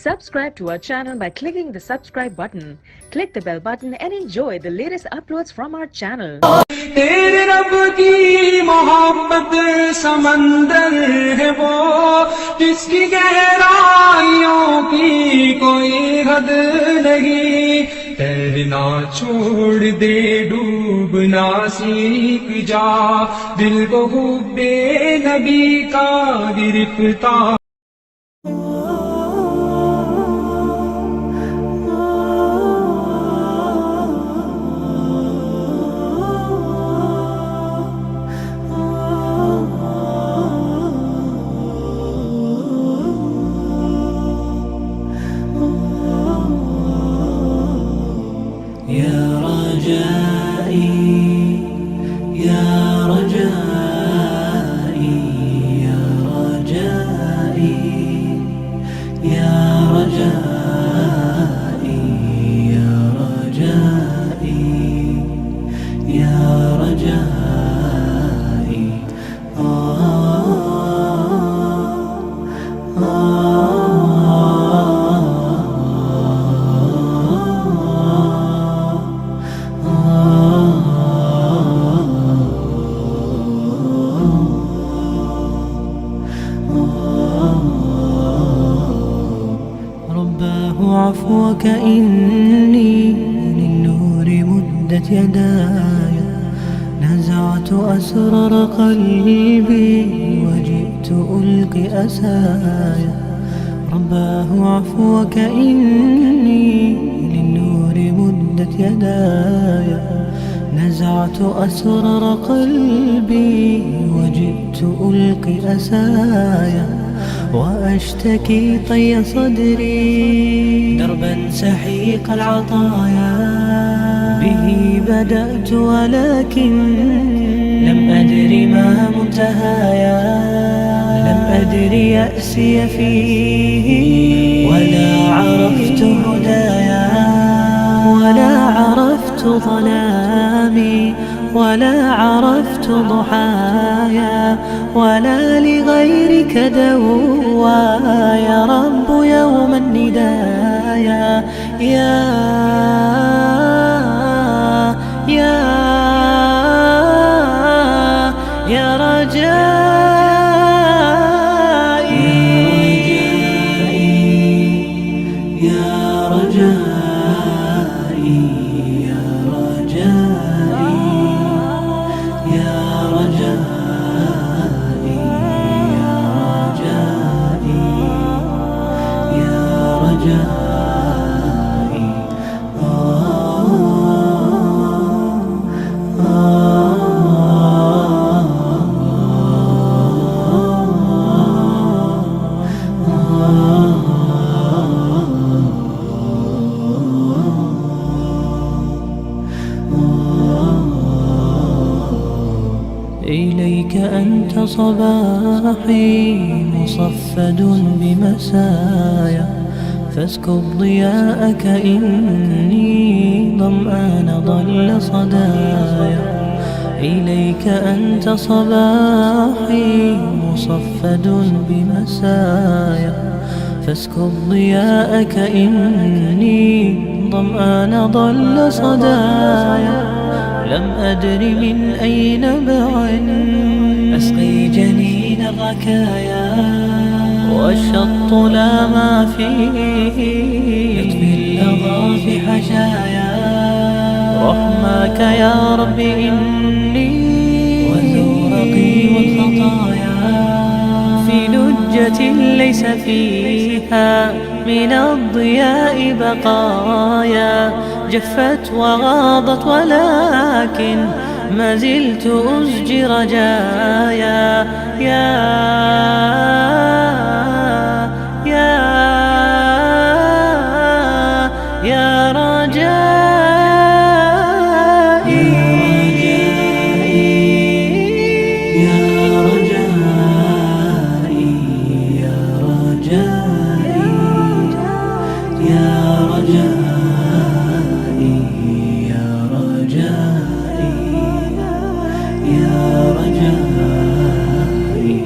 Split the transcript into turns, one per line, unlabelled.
Subscribe to our channel by clicking the subscribe button. Click the bell button and enjoy the latest uploads from our channel.
तेरे रब की मोहब्बत समंदर है वो, जिसकी गहराइयों की कोई हद नहीं। तैरना छोड़ दे, डूबना सीख जा, दिल को हुब्बे नबी का गिरफ्तार।
يا رجائي يا رجائي يا رجائي يا رجائي يا رجائي يا رجائي عفوك إني للنور مدت يداي، نزعت أسرار قلبي وجئت ألقي أساي. رباه عفوك إني للنور مدت يداي، نزعت أسرار قلبي وجئت ألقي أساي. وأشتكي طي صدري دربا سحيق العطايا، به بدأت ولكن لم أدر ما منتهايا. لم أدر يأسي فيه ولا عرفت هدايا، ولا عرفت ظلامي ولا عرفت ضحايا، ولا لغيرك دوايا. رب يوم الندايا يا رجائي يا رجائي يا رجائي يا رجائي يا رجائي يا رجائي. إليك أنت صباحي مصفد بمسايا، فاسكب ضياءك إني ظمآن ضل صدايا. إليك أنت صباحي مصفد بمسايا، فاسكب ضياءك إني ظمآن ضل صدايا. لم أدر من أي نبع أسقي جنين الركايا، والشط لا ما فيه يطفي اللظى في حشايا. رحماك يا رب إني وزورقي والخطايا، في لجة ليس فيها من الضياء بقايا. جفت وغاضت ولكن ما زلت أزجي رجايا. يا رجائي يا رجائي يا رجائي يا رجائي يا رجائي يا رجائي.